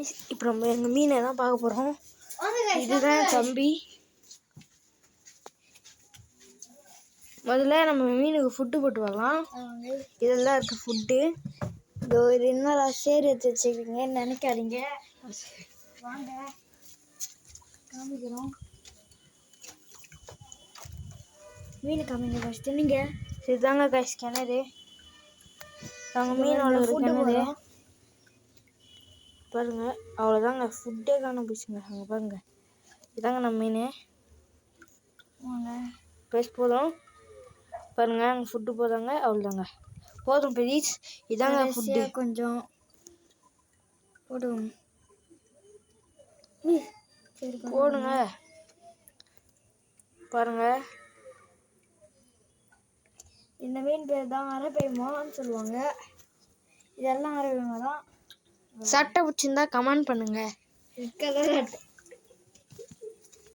இப்போ நம்ம எங்கள் மீனை தான் பார்க்க போகிறோம். இதுதான் தம்பி. முதல்ல நம்ம மீனுக்கு ஃபுட்டு போட்டு வரலாம். இதெல்லாம் இருக்குது ஃபுட்டு. இதோ இது என்ன சேர் எடுத்து வச்சுக்கிறீங்கன்னு நினைக்காதீங்க. வாங்க காமிக்கிறோம். மீன் காமிங்க ஃபஸ்ட்டு நீங்கள். இதுதாங்க கைஸ் கிணறு. நாங்கள் மீனோட ஒரு கிணறு பாருங்க. அவ்வளோதாங்க, ஃபுட்டே காண போச்சுங்க. அங்கே பாருங்க, இதாங்க நம்ம மீன். வாங்க கைஸ் போதும் பாருங்க, அங்கே ஃபுட்டு போதாங்க. அவ்வளோதாங்க, போதும் ப்ளீஸ். இதாங்க ஃபுட்டு. கொஞ்சம் போடுவோம். சரி போடுங்க பாருங்க. இந்த மீன் பேர் தான் அரப்பைமான்னு சொல்லுவாங்க. இதெல்லாம் அரப்பைமா தான். சட்டை பிடிச்சிருந்தா கமெண்ட் பண்ணுங்க.